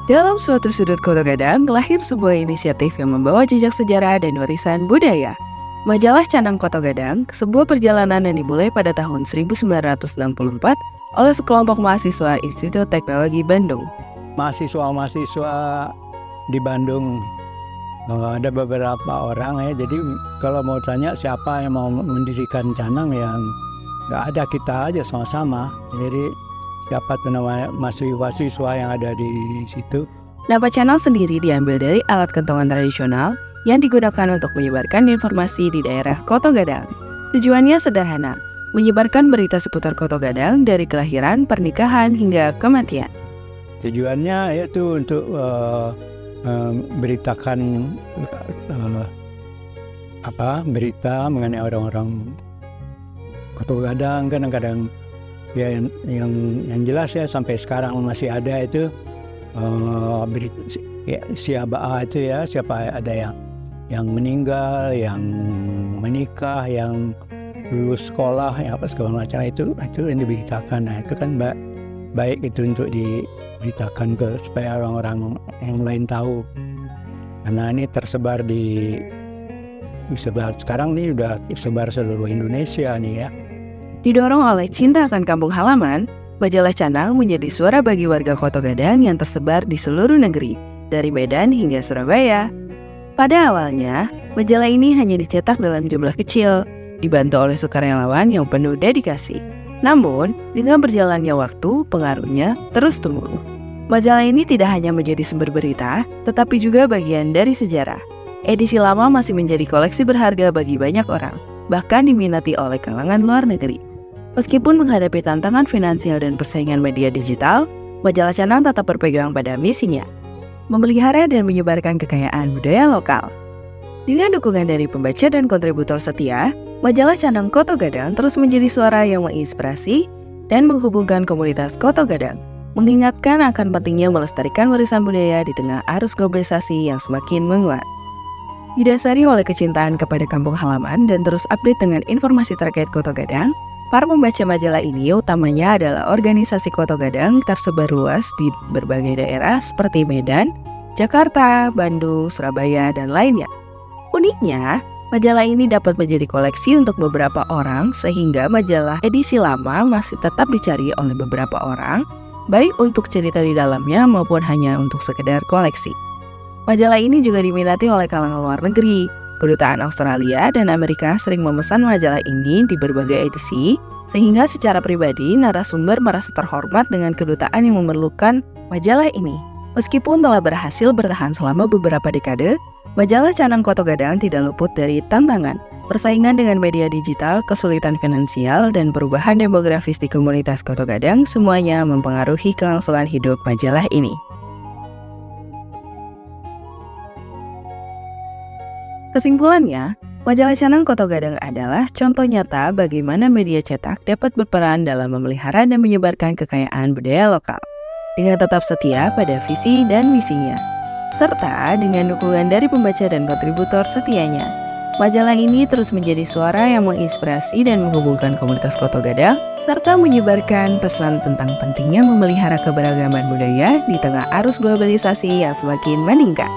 Dalam suatu sudut Kota Gadang, lahir sebuah inisiatif yang membawa jejak sejarah dan warisan budaya. Majalah Canang Kota Gadang, sebuah perjalanan yang dimulai pada tahun 1964 oleh sekelompok mahasiswa Institut Teknologi Bandung. Mahasiswa di Bandung ada beberapa orang ya. Jadi kalau mau tanya siapa yang mau mendirikan Canang, yang nggak ada, kita aja sama-sama. Jadi siapa tuh namanya mahasiswa yang ada di situ. Nama Canang sendiri diambil dari alat kentongan tradisional yang digunakan untuk menyebarkan informasi di daerah Kota Gadang. Tujuannya sederhana, menyebarkan berita seputar Kota Gadang dari kelahiran, pernikahan, hingga kematian. Tujuannya yaitu untuk beritakan berita mengenai orang-orang Kota Gadang. Kadang-kadang ya yang jelas ya sampai sekarang masih ada itu siapa itu ya, siapa ada yang meninggal, yang menikah, yang lulus sekolah, ya apa segala macam itu yang diberitakan. Nah itu kan baik itu untuk diberitakan supaya orang-orang yang lain tahu, karena ini tersebar sekarang ini udah tersebar seluruh Indonesia nih ya. Didorong oleh cinta akan kampung halaman, majalah Canang menjadi suara bagi warga Kota Gadang yang tersebar di seluruh negeri, dari Medan hingga Surabaya. Pada awalnya, majalah ini hanya dicetak dalam jumlah kecil, dibantu oleh sukarelawan yang penuh dedikasi. Namun, dengan berjalannya waktu, pengaruhnya terus tumbuh. Majalah ini tidak hanya menjadi sumber berita, tetapi juga bagian dari sejarah. Edisi lama masih menjadi koleksi berharga bagi banyak orang, bahkan diminati oleh kalangan luar negeri. Meskipun menghadapi tantangan finansial dan persaingan media digital, majalah Canang tetap berpegang pada misinya, memelihara dan menyebarkan kekayaan budaya lokal. Dengan dukungan dari pembaca dan kontributor setia, majalah Canang Kota Gadang terus menjadi suara yang menginspirasi dan menghubungkan komunitas Kota Gadang, mengingatkan akan pentingnya melestarikan warisan budaya di tengah arus globalisasi yang semakin menguat. Didasari oleh kecintaan kepada kampung halaman dan terus update dengan informasi terkait Kota Gadang, para pembaca majalah ini utamanya adalah organisasi Kota Gadang tersebar luas di berbagai daerah seperti Medan, Jakarta, Bandung, Surabaya, dan lainnya. Uniknya, majalah ini dapat menjadi koleksi untuk beberapa orang sehingga majalah edisi lama masih tetap dicari oleh beberapa orang, baik untuk cerita di dalamnya maupun hanya untuk sekedar koleksi. Majalah ini juga diminati oleh kalangan luar negeri. Kedutaan Australia dan Amerika sering memesan majalah ini di berbagai edisi, sehingga secara pribadi narasumber merasa terhormat dengan kedutaan yang memerlukan majalah ini. Meskipun telah berhasil bertahan selama beberapa dekade, majalah Canang Kota Gadang tidak luput dari tantangan. Persaingan dengan media digital, kesulitan finansial, dan perubahan demografis di komunitas Kota Gadang semuanya mempengaruhi kelangsungan hidup majalah ini. Kesimpulannya, majalah Canang Kota Gadang adalah contoh nyata bagaimana media cetak dapat berperan dalam memelihara dan menyebarkan kekayaan budaya lokal, dengan tetap setia pada visi dan misinya, serta dengan dukungan dari pembaca dan kontributor setianya. Majalah ini terus menjadi suara yang menginspirasi dan menghubungkan komunitas Kota Gadang, serta menyebarkan pesan tentang pentingnya memelihara keberagaman budaya di tengah arus globalisasi yang semakin meningkat.